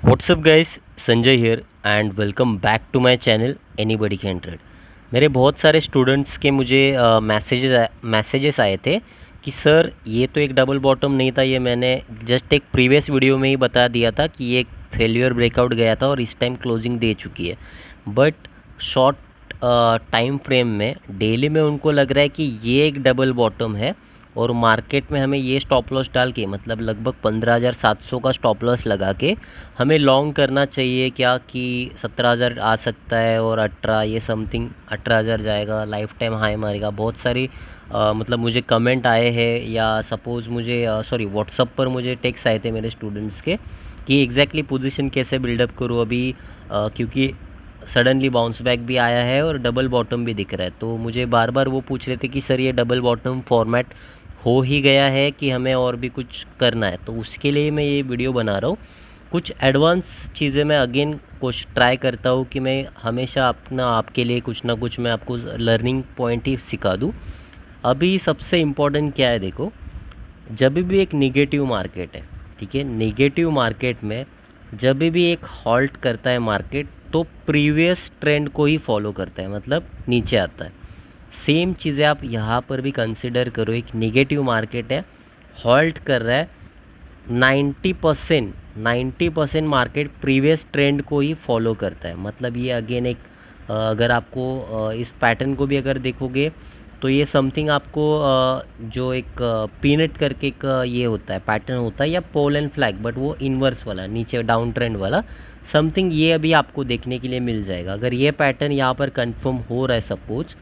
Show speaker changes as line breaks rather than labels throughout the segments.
WhatsApp guys, Sanjay here and welcome back to my channel anybody can trade. मेरे बहुत सारे students के मुझे मैसेजेस आए थे कि सर ये तो एक डबल बॉटम नहीं था, ये मैंने जस्ट एक प्रीवियस वीडियो में ही बता दिया था कि ये एक फेल्यूर ब्रेकआउट गया था और इस टाइम क्लोजिंग दे चुकी है। बट शॉर्ट टाइम फ्रेम में डेली में उनको लग रहा है कि ये एक डबल बॉटम है और मार्केट में हमें ये स्टॉप लॉस डाल के मतलब लगभग 15,700 का स्टॉप लॉस लगा के हमें लॉन्ग करना चाहिए क्या कि 17,000 आ सकता है और 18 ये समथिंग 18,000 जाएगा, लाइफ टाइम हाई मारेगा। बहुत सारी मतलब मुझे कमेंट आए हैं या सपोज़ मुझे सॉरी व्हाट्सअप पर मुझे टेक्स्ट आए थे मेरे स्टूडेंट्स के कि एग्जैक्टली पोजीशन कैसे बिल्डअप करूँ अभी, क्योंकि सडनली बाउंस बैक भी आया है और डबल बॉटम भी दिख रहा है। तो मुझे बार बार वो पूछ रहे थे कि सर ये डबल बॉटम फॉर्मेट हो ही गया है कि हमें और भी कुछ करना है। तो उसके लिए मैं ये वीडियो बना रहा हूँ। कुछ एडवांस चीज़ें मैं अगेन कुछ ट्राई करता हूँ कि मैं हमेशा अपना आपके लिए कुछ ना कुछ मैं आपको लर्निंग पॉइंट ही सिखा दूँ। अभी सबसे इम्पोर्टेंट क्या है, देखो, जब भी एक निगेटिव मार्केट है, ठीक है, निगेटिव मार्केट में जब भी एक हॉल्ट करता है मार्केट तो प्रीवियस ट्रेंड को ही फॉलो करता है, मतलब नीचे आता है। सेम चीज़ें आप यहाँ पर भी कंसिडर करो। एक निगेटिव मार्केट है, हॉल्ट कर रहा है, 90% मार्केट प्रीवियस ट्रेंड को ही फॉलो करता है। मतलब ये अगेन एक अगर आपको इस पैटर्न को भी अगर देखोगे तो ये समथिंग आपको जो एक पीनट करके एक ये होता है, पैटर्न होता है, या पोल एंड फ्लैग, बट वो इन्वर्स वाला, नीचे डाउन ट्रेंड वाला समथिंग ये अभी आपको देखने के लिए मिल जाएगा। अगर ये पैटर्न यहाँ पर कंफर्म हो रहा है सपोज,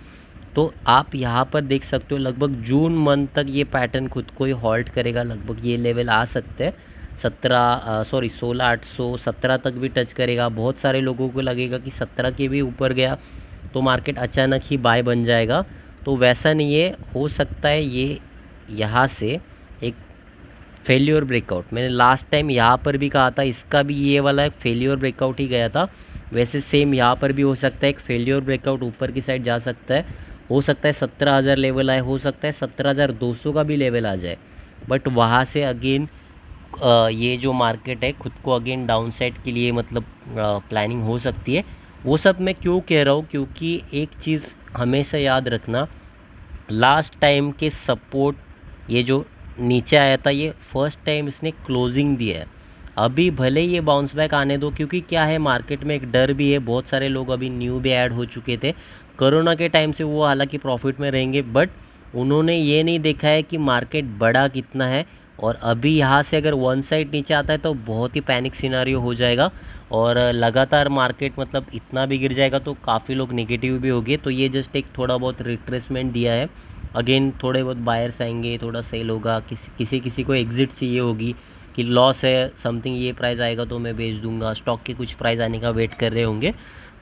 तो आप यहाँ पर देख सकते हो लगभग जून मंथ तक ये पैटर्न खुद को ही हॉल्ट करेगा। लगभग ये लेवल आ सकते हैं 16,800 17 तक भी टच करेगा। बहुत सारे लोगों को लगेगा कि 17 के भी ऊपर गया तो मार्केट अचानक ही बाय बन जाएगा। तो वैसा नहीं है, हो सकता है ये यहाँ से एक फेल्योर ब्रेकआउट, मैंने लास्ट टाइम यहाँ पर भी कहा था, इसका भी ये वाला एक फेल्योर ब्रेकआउट ही गया था। वैसे सेम यहाँ पर भी हो सकता है एक फेल्योर ब्रेकआउट ऊपर की साइड जा सकता है। हो सकता है 17,000 लेवल आए, हो सकता है 17,200 का भी लेवल आ जाए। बट वहाँ से अगेन ये जो मार्केट है खुद को अगेन डाउन साइड के लिए मतलब प्लानिंग हो सकती है। वो सब मैं क्यों कह रहा हूँ, क्योंकि एक चीज़ हमेशा याद रखना, लास्ट टाइम के सपोर्ट ये जो नीचे आया था ये फर्स्ट टाइम इसने क्लोजिंग दिया है। अभी भले ये बाउंस बैक आने दो, क्योंकि क्या है मार्केट में एक डर भी है, बहुत सारे लोग अभी न्यू भी ऐड हो चुके थे कोरोना के टाइम से, वो हालांकि प्रॉफिट में रहेंगे, बट उन्होंने ये नहीं देखा है कि मार्केट बड़ा कितना है। और अभी यहाँ से अगर वन साइड नीचे आता है तो बहुत ही पैनिक सिनारियो हो जाएगा और लगातार मार्केट मतलब इतना भी गिर जाएगा तो काफ़ी लोग नेगेटिव भी होंगे। तो ये जस्ट एक थोड़ा बहुत रिट्रेसमेंट दिया है। अगेन थोड़े बहुत बायर्स आएंगे, थोड़ा सेल होगा, किसी किसी को एग्जिट चाहिए होगी कि लॉस है समथिंग, ये प्राइस आएगा तो मैं बेच दूंगा, स्टॉक के कुछ प्राइस आने का वेट कर रहे होंगे।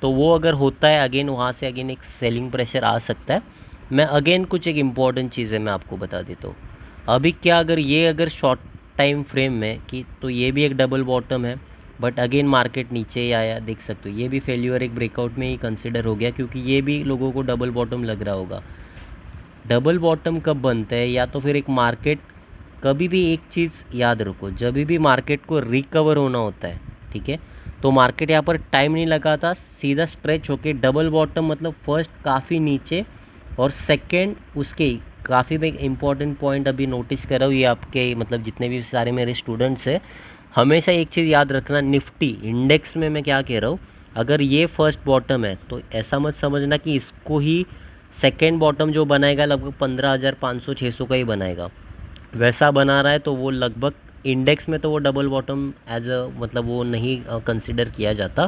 तो वो अगर होता है अगेन वहाँ से अगेन एक सेलिंग प्रेशर आ सकता है। मैं अगेन कुछ एक इम्पॉर्टेंट चीज़ें मैं आपको बता देता हूँ। अभी क्या, अगर ये अगर शॉर्ट टाइम फ्रेम में कि तो ये भी एक डबल बॉटम है, बट अगेन मार्केट नीचे ही आया, देख सकते हो ये भी फेल्यूर एक ब्रेकआउट में ही कंसिडर हो गया, क्योंकि ये भी लोगों को डबल बॉटम लग रहा होगा। डबल बॉटम कब बनता है, या तो फिर एक मार्केट कभी भी एक चीज़ याद रखो, जब भी मार्केट को रिकवर होना होता है, ठीक है, तो मार्केट यहाँ पर टाइम नहीं लगाता, सीधा स्ट्रेच होके डबल बॉटम मतलब फर्स्ट काफ़ी नीचे और सेकंड उसके काफ़ी मैं इंपॉर्टेंट पॉइंट अभी नोटिस कर रहा हूँ, ये आपके मतलब जितने भी सारे मेरे स्टूडेंट्स हैं, हमेशा एक चीज़ याद रखना, निफ्टी इंडेक्स में मैं क्या कह रहा हूँ, अगर ये फर्स्ट बॉटम है तो ऐसा मत समझना कि इसको ही सेकेंड बॉटम जो बनाएगा लगभग 15,500-600 का ही बनाएगा। वैसा बना रहा है तो वो लगभग इंडेक्स में तो वो डबल बॉटम एज अ मतलब वो नहीं कंसिडर किया जाता।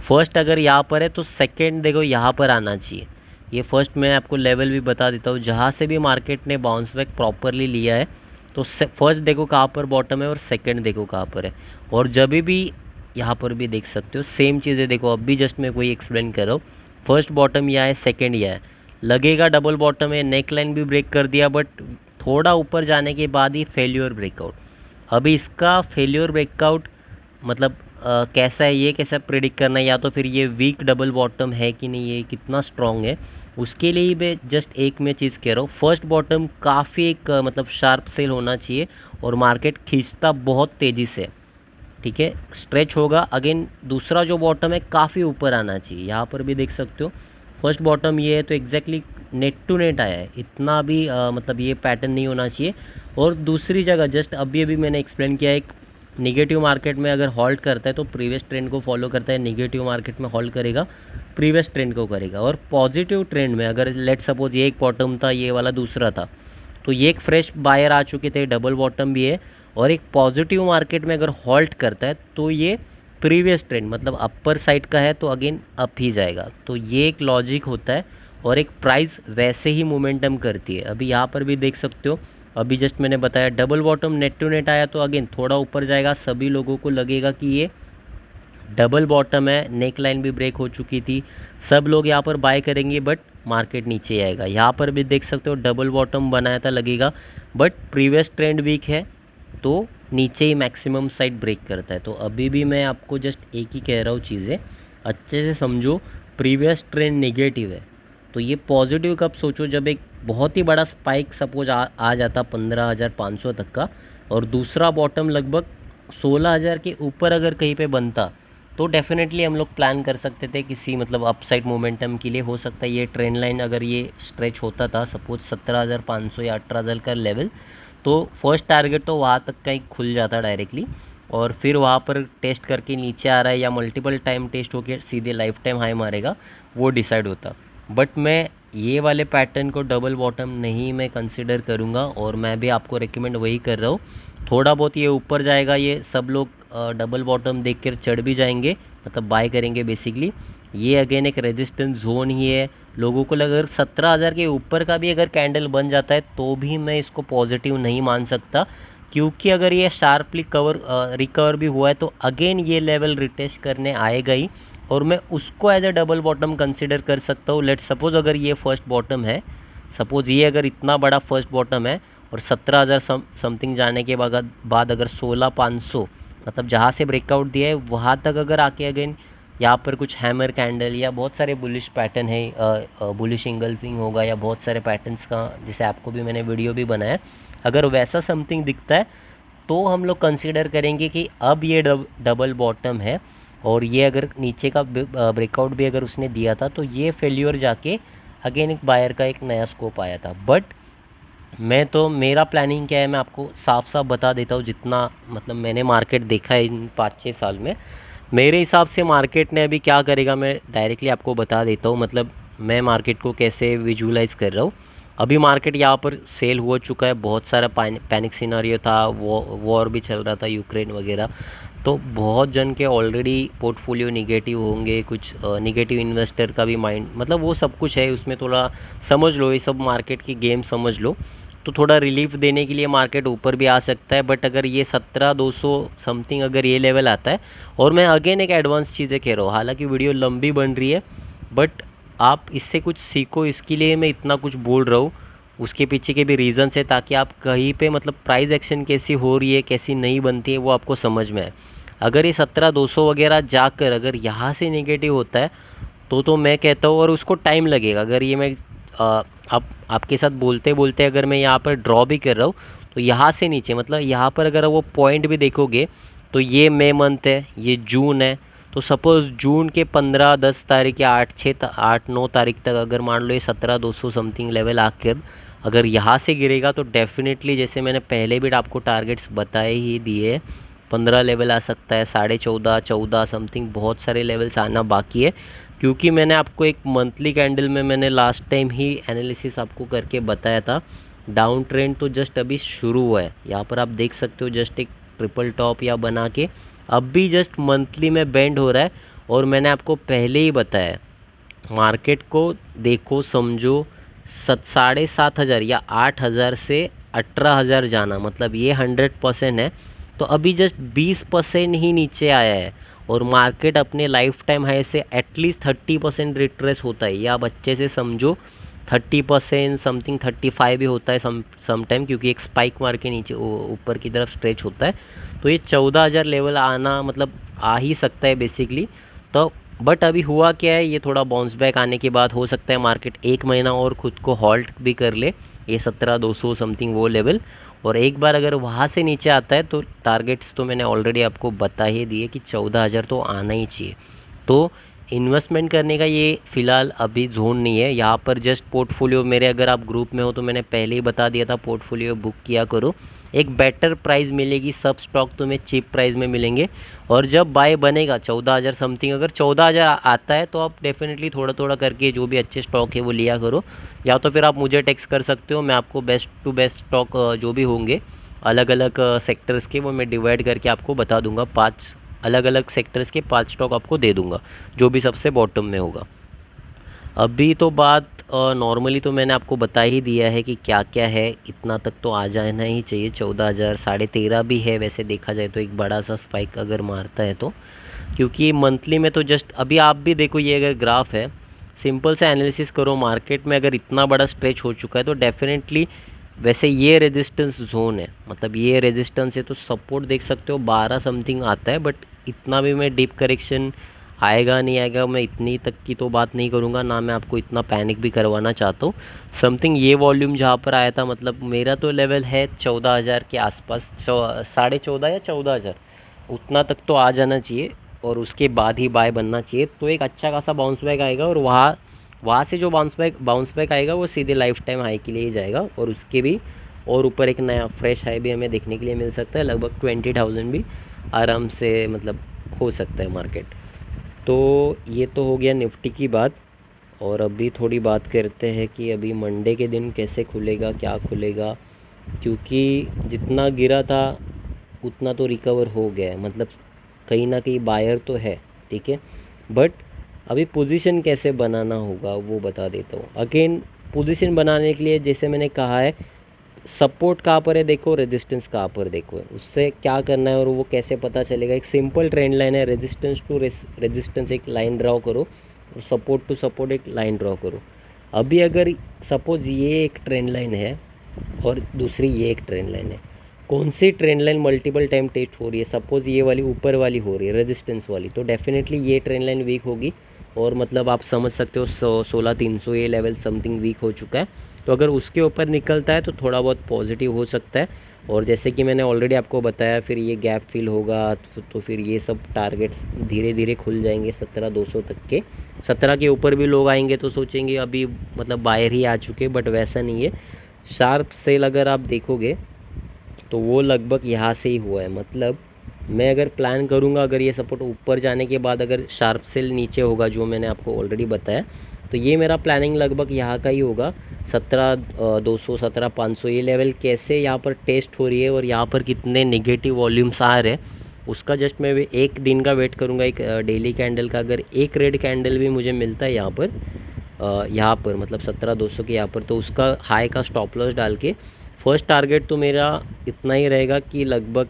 फर्स्ट अगर यहाँ पर है तो सेकंड देखो यहाँ पर आना चाहिए। ये फर्स्ट मैं आपको लेवल भी बता देता हूँ, जहाँ से भी मार्केट ने बाउंस बैक प्रॉपरली लिया है तो फर्स्ट देखो कहाँ पर बॉटम है और सेकंड देखो कहाँ पर है। और जब भी यहाँ पर भी देख सकते हो सेम चीज़ें, देखो अब भी जस्ट मैं कोई एक्सप्लेन कर रहा हूँ, फर्स्ट बॉटम यहाँ है, सेकंड यहाँ है, लगेगा डबल बॉटम है, नेक लाइन भी ब्रेक कर दिया, बट थोड़ा ऊपर जाने के बाद ही फेल्योर ब्रेकआउट। अभी इसका फेल्योर ब्रेकआउट मतलब कैसा है, ये कैसा प्रेडिक्ट करना है, या तो फिर ये वीक डबल बॉटम है कि नहीं, ये कितना स्ट्रॉन्ग है, उसके लिए मैं जस्ट एक मैं चीज़ कह रहा हूँ, फर्स्ट बॉटम काफ़ी एक मतलब शार्प सेल होना चाहिए और मार्केट खींचता बहुत तेज़ी से। ठीक है, स्ट्रेच होगा अगेन। दूसरा जो बॉटम है काफ़ी ऊपर आना चाहिए, यहाँ पर भी देख सकते हो फर्स्ट बॉटम ये है तो एग्जैक्टली नेट टू नेट आया है, इतना भी मतलब ये पैटर्न नहीं होना चाहिए। और दूसरी जगह जस्ट अभी अभी मैंने एक्सप्लेन किया, एक निगेटिव मार्केट में अगर हॉल्ट करता है तो प्रीवियस ट्रेंड को फॉलो करता है, निगेटिव मार्केट में हॉल्ट करेगा प्रीवियस ट्रेंड को करेगा। और पॉजिटिव ट्रेंड में अगर लेट सपोज ये एक बॉटम था, ये वाला दूसरा था, तो ये एक फ्रेश बायर आ चुके थे, डबल बॉटम भी है, और एक पॉजिटिव मार्केट में अगर हॉल्ट करता है तो ये प्रीवियस ट्रेंड मतलब अपर साइड का है तो अगेन अप ही जाएगा। तो ये एक लॉजिक होता है और एक प्राइस वैसे ही मोमेंटम करती है। अभी यहाँ पर भी देख सकते हो, अभी जस्ट मैंने बताया double bottom net to net आया तो अगेन थोड़ा ऊपर जाएगा, सभी लोगों को लगेगा कि ये डबल बॉटम है, नेक लाइन भी ब्रेक हो चुकी थी, सब लोग यहाँ पर बाय करेंगे बट मार्केट नीचे आएगा। यहाँ पर भी देख सकते हो डबल बॉटम बनाया था लगेगा, बट प्रीवियस ट्रेंड वीक है तो नीचे ही मैक्सिमम साइड ब्रेक करता है। तो अभी भी मैं आपको जस्ट एक ही कह रहा हूँ, चीज़ें अच्छे से समझो। प्रीवियस ट्रेंड नेगेटिव है तो ये पॉजिटिव कब सोचो, जब एक बहुत ही बड़ा स्पाइक सपोज आ जाता 15,500 तक का, और दूसरा बॉटम लगभग 16,000 के ऊपर अगर कहीं पे बनता तो डेफिनेटली हम लोग प्लान कर सकते थे किसी मतलब अपसाइड मोमेंटम के लिए। हो सकता है ये ट्रेंड लाइन अगर ये स्ट्रेच होता था सपोज 17,500 या 18,000 का लेवल, तो फर्स्ट टारगेट तो वहाँ तक का ही खुल जाता डायरेक्टली, और फिर वहाँ पर टेस्ट करके नीचे आ रहा है या मल्टीपल टाइम टेस्ट होकर सीधे लाइफ टाइम हाई मारेगा, वो डिसाइड होता। बट मैं ये वाले पैटर्न को डबल बॉटम नहीं मैं कंसिडर करूँगा, और मैं भी आपको रिकमेंड वही कर रहा हूँ। थोड़ा बहुत ये ऊपर जाएगा, ये सब लोग डबल बॉटम देख कर चढ़ भी जाएंगे, मतलब बाय करेंगे बेसिकली। ये अगेन एक रेजिस्टेंस जोन ही है, लोगों को अगर 17,000 के ऊपर का भी अगर कैंडल बन जाता है तो भी मैं इसको पॉजिटिव नहीं मान सकता, क्योंकि अगर ये शार्पली रिकवर भी हुआ है तो अगेन ये लेवल रिटेस्ट करने आएगा ही, और मैं उसको as a double bottom consider कर सकता हूँ। लेट सपोज अगर ये फर्स्ट बॉटम है, सपोज ये अगर इतना बड़ा फर्स्ट बॉटम है और 17,000 समथिंग जाने के बाद अगर 16,500 मतलब जहाँ से ब्रेकआउट दिया है वहाँ तक अगर आके अगेन यहाँ पर कुछ हैमर कैंडल या बहुत सारे बुलिश पैटर्न है, बुलिश इंगल्फिंग होगा या बहुत सारे पैटर्न्स का, जिसे आपको भी मैंने वीडियो भी बनाया, अगर वैसा समथिंग दिखता है तो हम लोग कंसीडर करेंगे कि अब ये डबल बॉटम है, और ये अगर नीचे का ब्रेकआउट भी अगर उसने दिया था तो ये फेल्यूर जाके अगेन एक बायर का एक नया स्कोप आया था। बट मैं तो मेरा प्लानिंग क्या है मैं आपको साफ साफ बता देता हूँ, जितना मतलब मैंने मार्केट देखा है इन 5-6 साल में, मेरे हिसाब से मार्केट ने अभी क्या करेगा मैं डायरेक्टली आपको बता देता हूँ। मतलब मैं मार्केट को कैसे विजुलाइज़ कर रहा हूँ। अभी मार्केट यहाँ पर सेल हो चुका है, बहुत सारा पैनिक सिनारियो था, वॉर भी चल रहा था यूक्रेन वगैरह, तो बहुत जन के ऑलरेडी पोर्टफोलियो निगेटिव होंगे, कुछ निगेटिव इन्वेस्टर का भी माइंड, मतलब वो सब कुछ है उसमें, थोड़ा समझ लो, ये सब मार्केट की गेम समझ लो। तो थोड़ा रिलीफ देने के लिए मार्केट ऊपर भी आ सकता है, बट अगर ये 17,200 समथिंग अगर ये लेवल आता है, और मैं अगेन एक एडवांस चीज़ें कह रहा हूँ, हालांकि वीडियो लंबी बन रही है बट आप इससे कुछ सीखो, इसके लिए मैं इतना कुछ बोल रहा हूँ, उसके पीछे के भी रीज़न्स है ताकि आप कहीं पे मतलब प्राइस एक्शन कैसी हो रही है कैसी नहीं बनती है वो आपको समझ में आए। अगर ये 17,200 वगैरह जाकर अगर यहाँ से नेगेटिव होता है तो मैं कहता हूँ, और उसको टाइम लगेगा, अगर ये मैं आप आपके साथ बोलते बोलते अगर मैं यहाँ पर ड्रॉ भी कर रहा हूँ तो यहाँ से नीचे मतलब यहाँ पर अगर वो पॉइंट भी देखोगे तो ये मई मंथ है, ये जून है, तो सपोज़ जून के 15-10 तारीख या 8-9 तारीख तक अगर मान लो ये 17,200 समथिंग लेवल आकर अगर यहाँ से गिरेगा तो डेफिनेटली जैसे मैंने पहले भी आपको टारगेट्स बताए ही दिए, 15 लेवल आ सकता है, 14.5 समथिंग, बहुत सारे लेवल्स आना बाकी है, क्योंकि मैंने आपको एक मंथली कैंडल में मैंने लास्ट टाइम ही एनालिसिस आपको करके बताया था। डाउन ट्रेंड तो जस्ट अभी शुरू हुआ है, यहाँ पर आप देख सकते हो जस्ट एक ट्रिपल टॉप या बना के अब भी जस्ट मंथली में बेंड हो रहा है, और मैंने आपको पहले ही बताया मार्केट को देखो समझो 7,500 या 8,000 से 18,000 जाना मतलब ये 100% है, तो अभी जस्ट 20% ही नीचे आया है, और मार्केट अपने लाइफ टाइम हाई से एटलीस्ट 30% रिट्रेस होता है, ये आप अच्छे से समझो। 30% समथिंग 35 भी होता है सम टाइम, क्योंकि एक स्पाइक मार के नीचे ऊपर की तरफ स्ट्रेच होता है, तो ये 14,000 लेवल आना मतलब आ ही सकता है बेसिकली। तो बट अभी हुआ क्या है, ये थोड़ा बाउंस बैक आने के बाद हो सकता है मार्केट 1 महीना और खुद को हॉल्ट भी कर ले, ये 17,200 समथिंग वो लेवल, और एक बार अगर वहाँ से नीचे आता है तो टारगेट्स तो मैंने ऑलरेडी आपको बता ही दिए कि 14,000 तो आना ही चाहिए। तो इन्वेस्टमेंट करने का ये फ़िलहाल अभी जोन नहीं है यहाँ पर। जस्ट पोर्टफोलियो मेरे, अगर आप ग्रुप में हो तो मैंने पहले ही बता दिया था, पोर्टफोलियो बुक किया करो, एक बेटर प्राइस मिलेगी, सब स्टॉक तुम्हें चीप प्राइस में मिलेंगे। और जब बाय बनेगा 14,000 समथिंग, अगर 14,000 आता है तो आप डेफिनेटली थोड़ा थोड़ा करके जो भी अच्छे स्टॉक है वो लिया करो। या तो फिर आप मुझे टेक्स्ट कर सकते हो, मैं आपको बेस्ट टू बेस्ट स्टॉक जो भी होंगे अलग अलग सेक्टर्स के, वो मैं डिवाइड करके आपको बता दूंगा। 5 अलग अलग सेक्टर्स के 5 स्टॉक आपको दे दूंगा, जो भी सबसे बॉटम में होगा। अभी तो बात नॉर्मली तो मैंने आपको बता ही दिया है कि क्या क्या है, इतना तक तो आ जाना ही चाहिए। 14,000 13,500 भी है वैसे देखा जाए तो, एक बड़ा सा स्पाइक अगर मारता है तो, क्योंकि मंथली में तो जस्ट अभी आप भी देखो, ये अगर ग्राफ है, सिंपल से एनालिसिस करो, मार्केट में अगर इतना बड़ा स्ट्रेच हो चुका है तो डेफिनेटली, वैसे ये रेजिस्टेंस जोन है, मतलब ये रेजिस्टेंस है, तो सपोर्ट देख सकते हो 12 समथिंग आता है। बट इतना भी मैं डीप करेक्शन आएगा नहीं आएगा, मैं इतनी तक की तो बात नहीं करूँगा ना, मैं आपको इतना पैनिक भी करवाना चाहता हूँ। समथिंग ये वॉल्यूम जहाँ पर आया था, मतलब मेरा तो लेवल है 14,000 के आसपास, 14.5 या 14,000, उतना तक तो आ जाना चाहिए और उसके बाद ही बाय बनना चाहिए। तो एक अच्छा खासा बाउंस बैक आएगा और वहाँ वहाँ से जो बाउंस बैक आएगा वो सीधे लाइफ टाइम हाई के लिए ही जाएगा, और उसके भी और ऊपर एक नया फ्रेश हाई भी हमें देखने के लिए मिल सकता है, लगभग 20,000 भी आराम से मतलब हो सकता है मार्केट। तो ये तो हो गया निफ्टी की बात। और अभी थोड़ी बात करते हैं कि अभी मंडे के दिन कैसे खुलेगा, क्या खुलेगा, क्योंकि जितना गिरा था उतना तो रिकवर हो गया है, मतलब कहीं ना कहीं बायर तो है, ठीक है। बट अभी पोजीशन कैसे बनाना होगा वो बता देता हूँ। अगेन पोजीशन बनाने के लिए जैसे मैंने कहा है, सपोर्ट कहाँ पर है देखो, रेजिस्टेंस कहाँ पर देखो, उससे क्या करना है और वो कैसे पता चलेगा। एक सिंपल ट्रेंड लाइन है, रेजिस्टेंस टू रेजिस्टेंस एक लाइन ड्रॉ करो और सपोर्ट टू सपोर्ट एक लाइन ड्रॉ करो। अभी अगर सपोज ये एक ट्रेंड लाइन है और दूसरी ये एक ट्रेंड लाइन है, कौन सी trend line multiple time test हो रही है, सपोज ये वाली ऊपर वाली हो रही है रेजिस्टेंस वाली, तो डेफिनेटली ये ट्रेंड लाइन वीक होगी। और मतलब आप समझ सकते हो 16,300 ये लेवल समथिंग वीक हो चुका है। तो अगर उसके ऊपर निकलता है तो थोड़ा बहुत पॉजिटिव हो सकता है। और जैसे कि मैंने ऑलरेडी आपको बताया, फिर ये गैप फिल होगा तो फिर ये सब टारगेट्स धीरे धीरे खुल जाएंगे 17,200 तक के। 17 के ऊपर भी लोग आएंगे तो सोचेंगे अभी मतलब बाहर ही आ चुके, बट वैसा नहीं है। शार्प सेल अगर आप देखोगे तो वो लगभग यहाँ से ही हुआ है। मतलब मैं अगर प्लान करूँगा, अगर ये सपोर्ट ऊपर जाने के बाद अगर शार्प सेल नीचे होगा, जो मैंने आपको ऑलरेडी बताया, तो ये मेरा प्लानिंग लगभग यहाँ का ही होगा। 17,200 17,500 ये लेवल कैसे यहाँ पर टेस्ट हो रही है और यहाँ पर कितने नेगेटिव वॉल्यूम्स आ रहे हैं, उसका जस्ट मैं एक दिन का वेट करूँगा, एक डेली कैंडल का। अगर एक रेड कैंडल भी मुझे मिलता है यहाँ पर मतलब 17,200 के यहाँ पर, तो उसका हाई का स्टॉप लॉस डाल के फर्स्ट टारगेट तो मेरा इतना ही रहेगा कि लगभग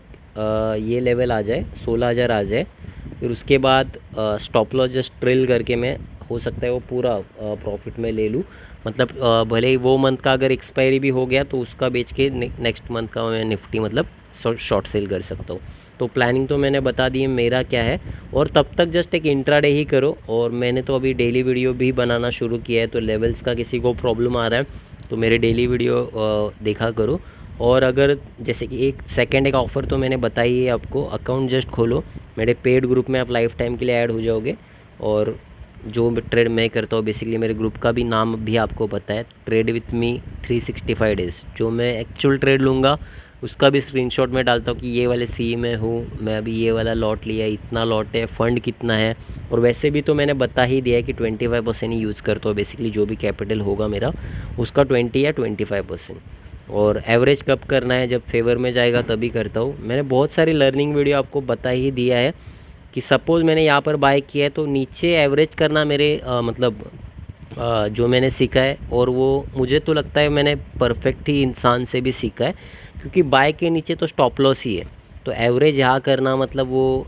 ये लेवल आ जाए, 16,000 आ जाए। फिर उसके बाद स्टॉप लॉस जस्ट ट्रिल करके मैं, हो सकता है वो पूरा प्रॉफिट में ले लूँ। मतलब भले ही वो मंथ का अगर एक्सपायरी भी हो गया तो उसका बेच के नेक्स्ट मंथ का मैं निफ्टी मतलब शॉर्ट सेल कर सकता हूँ। तो प्लानिंग तो मैंने बता दी है मेरा क्या है। और तब तक जस्ट एक इंट्राडे ही करो। और मैंने तो अभी डेली वीडियो भी बनाना शुरू किया है, तो लेवल्स का किसी को प्रॉब्लम आ रहा है तो मेरे डेली वीडियो देखा करो। और अगर जैसे कि एक ऑफ़र तो मैंने बताई है आपको, अकाउंट जस्ट खोलो मेरे पेड ग्रुप में, आप लाइफ टाइम के लिए ऐड हो जाओगे। और जो ट्रेड मैं करता हूँ बेसिकली, मेरे ग्रुप का भी नाम भी आपको पता है, ट्रेड विथ मी 365 डेज़। जो मैं एक्चुअल ट्रेड लूँगा उसका भी स्क्रीनशॉट में डालता हूँ कि ये वाले सी में हूँ मैं, अभी ये वाला लॉट लिया, इतना लॉट है, फ़ंड कितना है। और वैसे भी तो मैंने बता ही दिया है कि 25% ही यूज़ करता हूँ बेसिकली, जो भी कैपिटल होगा मेरा उसका 20 या 25%। और एवरेज कब करना है, जब फेवर में जाएगा तभी करता हूँ। मैंने बहुत सारी लर्निंग वीडियो आपको बता ही दिया है कि सपोज़ मैंने यहाँ पर बाय किया है तो नीचे एवरेज करना मेरे मतलब जो मैंने सीखा है, और वो मुझे तो लगता है मैंने परफेक्ट ही इंसान से भी सीखा है, क्योंकि बाय के नीचे तो स्टॉप लॉस ही है। तो एवरेज यहाँ करना मतलब वो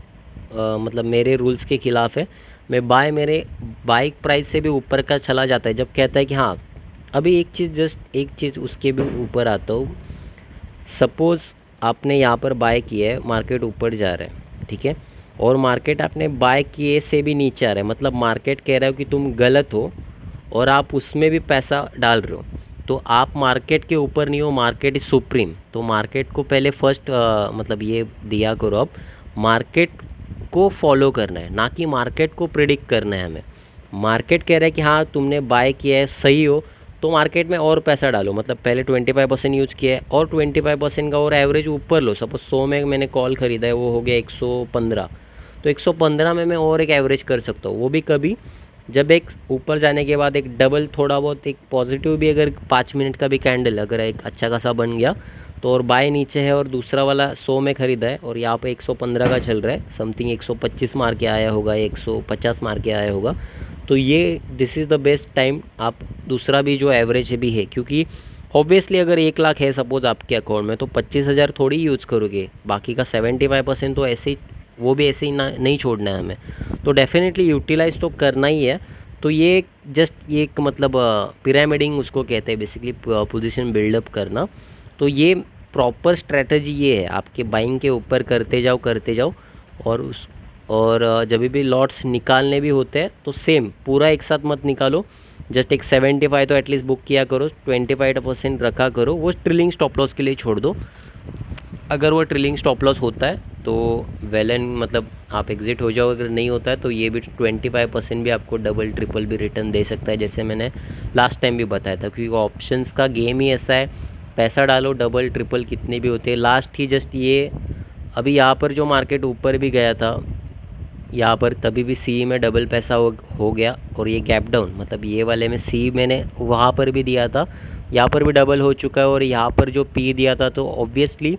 मतलब मेरे रूल्स के ख़िलाफ़ है। मैं मेरे बाइक प्राइस से भी ऊपर का चला जाता है जब कहता है कि हाँ अभी एक चीज़ उसके भी ऊपर आता हूँ। सपोज़ आपने यहाँ पर बाय किया है, मार्केट ऊपर जा रहा है, ठीक है, और मार्केट आपने बाय किए से भी नीचे आ रहा है, मतलब मार्केट कह रहा है कि तुम गलत हो और आप उसमें भी पैसा डाल रहे हो, तो आप मार्केट के ऊपर नहीं हो, मार्केट इज सुप्रीम। तो मार्केट को पहले फर्स्ट मतलब ये दिया करो, अब मार्केट को फॉलो करना है, ना कि मार्केट को प्रिडिक्ट करना है हमें। मार्केट कह रहा है कि हाँ तुमने बाय किया है, सही हो, तो मार्केट में और पैसा डालो। मतलब पहले 25% यूज़ किया है और 25% का और एवरेज ऊपर लो। सपोज 100 में मैंने कॉल ख़रीदा है, वो हो गया 115, तो 115 में मैं और एक एवरेज कर सकता हूँ। वो भी कभी जब एक ऊपर जाने के बाद एक डबल थोड़ा बहुत एक पॉजिटिव भी, अगर 5 मिनट का भी कैंडल अगर एक अच्छा खासा बन गया तो, और बाय नीचे है और दूसरा वाला 100 में ख़रीदा है और यहाँ पे 115 का चल रहा है, समथिंग 125 मार के आया होगा, 150 मार के आया होगा, तो ये this is the best time. आप दूसरा भी जो एवरेज भी है, क्योंकि ऑब्वियसली अगर 1 लाख है सपोज़ आपके अकाउंट में, तो 25,000 थोड़ी यूज़ करोगे, बाकी का 75% तो ऐसे ही, वो भी ऐसे ही ना नहीं छोड़ना है हमें, तो डेफिनेटली यूटिलाइज़ तो करना ही है। तो ये जस्ट ये एक मतलब पिरामिडिंग उसको कहते हैं बेसिकली, पोजीशन बिल्डअप करना। तो ये प्रॉपर स्ट्रेटजी ये है, आपके बाइंग के ऊपर करते जाओ और जब भी लॉट्स निकालने भी होते हैं तो सेम पूरा एक साथ मत निकालो, जस्ट एक 75 तो एटलीस्ट बुक किया करो, 25% रखा करो, वो ट्रिलिंग स्टॉप लॉस के लिए छोड़ दो। अगर वो ट्रिलिंग स्टॉप लॉस होता है तो वेल एंड मतलब आप एग्जिट हो जाओ, अगर नहीं होता है तो ये भी 25% भी आपको डबल ट्रिपल भी रिटर्न दे सकता है, जैसे मैंने लास्ट टाइम भी बताया था। क्योंकि ऑप्शंस का गेम ही ऐसा है, पैसा डालो डबल ट्रिपल कितने भी होते हैं। लास्ट ही जस्ट ये अभी यहाँ पर जो मार्केट ऊपर भी गया था, यहाँ पर तभी भी सी में डबल पैसा हो गया, और ये गैप डाउन मतलब ये वाले में सी मैंने वहाँ पर भी दिया था, यहाँ पर भी डबल हो चुका है, और यहाँ पर जो पी दिया था तो ऑब्वियसली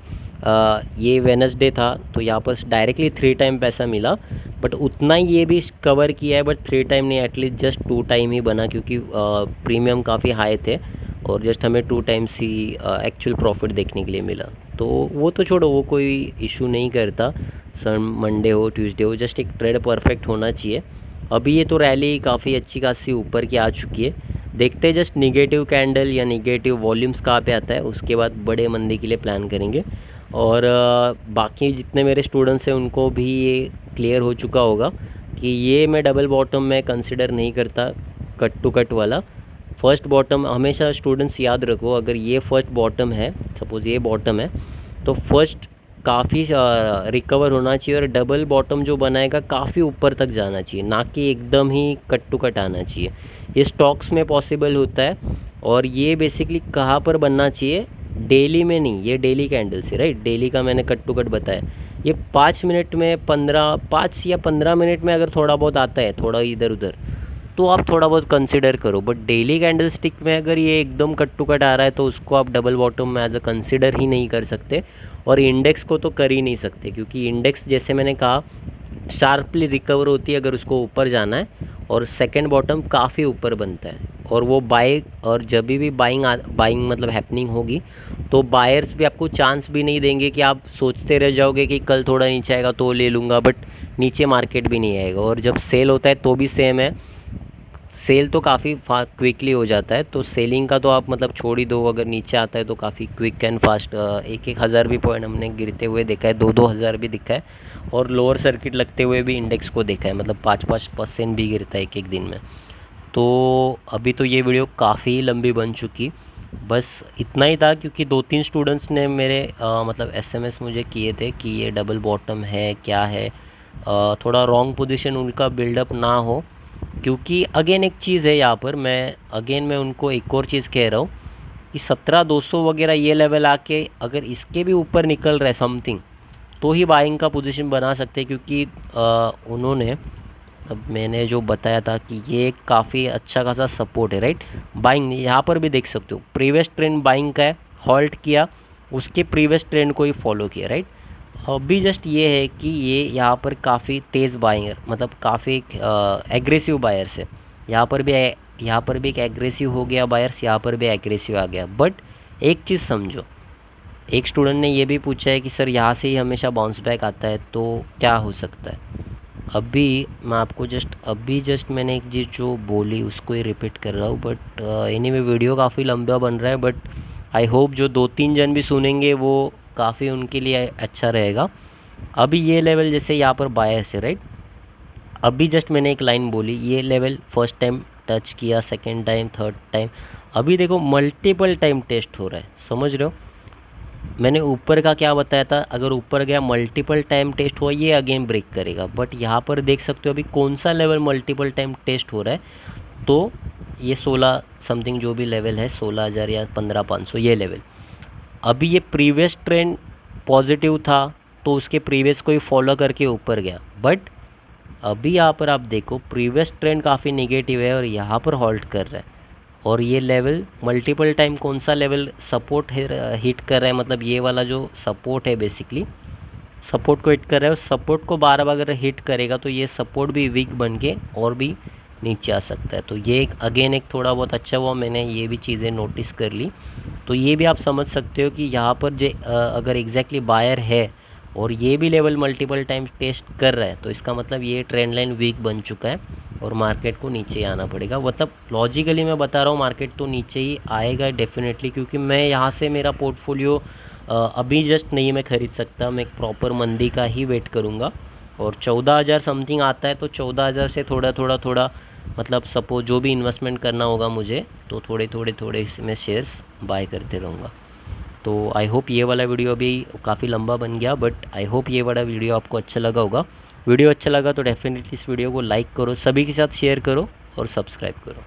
ये वेनसडे था तो यहाँ पर डायरेक्टली 3 टाइम पैसा मिला, बट उतना ही ये भी कवर किया है, बट 3 टाइम नहीं, एटलीस्ट जस्ट 2 टाइम ही बना, क्योंकि प्रीमियम काफ़ी हाई थे और जस्ट हमें 2 टाइम्स ही एक्चुअल प्रॉफिट देखने के लिए मिला। तो वो तो छोड़ो, वो कोई इशू नहीं करता, सन मंडे हो ट्यूसडे हो, जस्ट एक ट्रेड परफेक्ट होना चाहिए। अभी ये तो रैली काफ़ी अच्छी खासी ऊपर की आ चुकी है, देखते हैं जस्ट निगेटिव कैंडल या निगेटिव वॉल्यूम्स कहाँ पे आता है, उसके बाद बड़े मंदी के लिए प्लान करेंगे। और बाकी जितने मेरे स्टूडेंट्स हैं उनको भी ये क्लियर हो चुका होगा कि ये मैं डबल बॉटम में कंसिडर नहीं करता, कट टू कट वाला फर्स्ट बॉटम। हमेशा स्टूडेंट्स याद रखो, अगर ये फर्स्ट बॉटम है, सपोज़ ये बॉटम है, तो फर्स्ट काफ़ी रिकवर होना चाहिए और डबल बॉटम जो बनाएगा काफ़ी ऊपर तक जाना चाहिए, ना कि एकदम ही कट टू कट आना चाहिए। ये स्टॉक्स में पॉसिबल होता है, और ये बेसिकली कहाँ पर बनना चाहिए, डेली में नहीं, ये डेली कैंडल से, राइट, डेली का मैंने कट टू कट बताया। ये 5 मिनट में 5 या 15 मिनट में अगर थोड़ा बहुत आता है, थोड़ा इधर उधर, तो आप थोड़ा बहुत कंसिडर करो, बट डेली कैंडल स्टिक में अगर ये एकदम कट टू कट आ रहा है तो उसको आप डबल बॉटम में एज अ कंसिडर ही नहीं कर सकते, और इंडेक्स को तो कर ही नहीं सकते, क्योंकि इंडेक्स जैसे मैंने कहा शार्पली रिकवर होती है अगर उसको ऊपर जाना है, और सेकंड बॉटम काफ़ी ऊपर बनता है, और वो बाय, और जब भी बाइंग मतलब हैपनिंग होगी तो बायर्स भी आपको चांस भी नहीं देंगे कि आप सोचते रह जाओगे कि कल थोड़ा नीचे आएगा तो ले लूँगा, बट नीचे मार्केट भी नहीं आएगा। और जब सेल होता है तो भी सेम है, सेल तो काफ़ी क्विकली हो जाता है, तो सेलिंग का तो आप मतलब छोड़ ही दो, अगर नीचे आता है तो काफ़ी क्विक एंड फास्ट, 1,000 भी पॉइंट हमने गिरते हुए देखा है, 2,000 भी दिखा है, और लोअर सर्किट लगते हुए भी इंडेक्स को देखा है, मतलब 5% भी गिरता है एक एक दिन में। तो अभी तो ये वीडियो काफ़ी लंबी बन चुकी, बस इतना ही था, क्योंकि 2-3 स्टूडेंट्स ने मेरे मतलब एसएमएस मुझे किए थे कि ये डबल बॉटम है क्या है, थोड़ा रॉन्ग पोजीशन उनका बिल्डअप ना हो। क्योंकि अगेन एक चीज़ है यहाँ पर, मैं उनको एक और चीज़ कह रहा हूँ कि 17,200 वगैरह ये लेवल आके अगर इसके भी ऊपर निकल रहा है समथिंग, तो ही बाइंग का पोजीशन बना सकते हैं, क्योंकि उन्होंने, अब मैंने जो बताया था कि ये काफ़ी अच्छा खासा सपोर्ट है, राइट। बाइंग यहाँ पर भी देख सकते हो, प्रीवियस ट्रेंड बाइंग का है, हॉल्ट किया, उसके प्रीवियस ट्रेंड को ही फॉलो किया, राइट। अभी जस्ट ये है कि ये यहाँ पर काफ़ी तेज़ बायर, मतलब काफ़ी एग्रेसिव बायर्स है, यहाँ पर भी एक एग्रेसिव हो गया बायर्स, यहाँ पर भी एग्रेसिव आ गया। बट एक चीज़ समझो, एक स्टूडेंट ने ये भी पूछा है कि सर यहाँ से ही हमेशा बाउंस बैक आता है तो क्या हो सकता है। अभी मैं आपको जस्ट मैंने एक चीज़ जो बोली उसको ही रिपीट कर रहा हूँ, बट एनीवे वीडियो काफ़ी लंबा बन रहा है, बट आई होप जो 2-3 जन भी सुनेंगे वो काफ़ी उनके लिए अच्छा रहेगा। अभी ये लेवल जैसे यहाँ पर बायर्स है, राइट, अभी जस्ट मैंने एक लाइन बोली, ये लेवल फर्स्ट टाइम टच किया, सेकेंड टाइम, थर्ड टाइम, अभी देखो मल्टीपल टाइम टेस्ट हो रहा है, समझ रहे हो। मैंने ऊपर का क्या बताया था, अगर ऊपर गया मल्टीपल टाइम टेस्ट हुआ ये अगेन ब्रेक करेगा, बट यहाँ पर देख सकते हो अभी कौन सा लेवल मल्टीपल टाइम टेस्ट हो रहा है, तो ये 16 समथिंग जो भी लेवल है, 16,000 या 15,500 ये लेवल। अभी ये प्रीवियस ट्रेंड पॉजिटिव था तो उसके प्रीवियस को ही फॉलो करके ऊपर गया, बट अभी यहाँ पर आप देखो प्रीवियस ट्रेंड काफ़ी नेगेटिव है और यहाँ पर हॉल्ट कर रहा है, और ये लेवल मल्टीपल टाइम कौन सा लेवल सपोर्ट हिट कर रहा है, मतलब ये वाला जो सपोर्ट है बेसिकली सपोर्ट को हिट कर रहा है, उस सपोर्ट को बार बार अगर हिट करेगा तो ये सपोर्ट भी वीक बन के और भी नीचे आ सकता है। तो ये एक अगेन एक थोड़ा बहुत अच्छा हुआ, मैंने ये भी चीज़ें नोटिस कर ली। तो ये भी आप समझ सकते हो कि यहाँ पर अगर एग्जैक्टली बायर है और ये भी लेवल मल्टीपल टाइम टेस्ट कर रहा है तो इसका मतलब ये ट्रेंड लाइन वीक बन चुका है और मार्केट को नीचे आना पड़ेगा। मतलब लॉजिकली मैं बता रहा हूँ मार्केट तो नीचे ही आएगा डेफिनेटली, क्योंकि मैं यहाँ से मेरा पोर्टफोलियो अभी जस्ट नहीं मैं ख़रीद सकता, मैं एक प्रॉपर मंदी का ही वेट करूँगा। और 14,000 समथिंग आता है तो 14,000 से थोड़ा मतलब सपोज जो भी इन्वेस्टमेंट करना होगा मुझे तो थोड़े इसमें शेयर्स बाय करते रहूँगा। तो आई होप ये वाला वीडियो अभी काफ़ी लंबा बन गया, बट आई होप ये वाला वीडियो आपको अच्छा लगा होगा। वीडियो अच्छा लगा तो डेफिनेटली इस वीडियो को लाइक करो, सभी के साथ शेयर करो और सब्सक्राइब करो।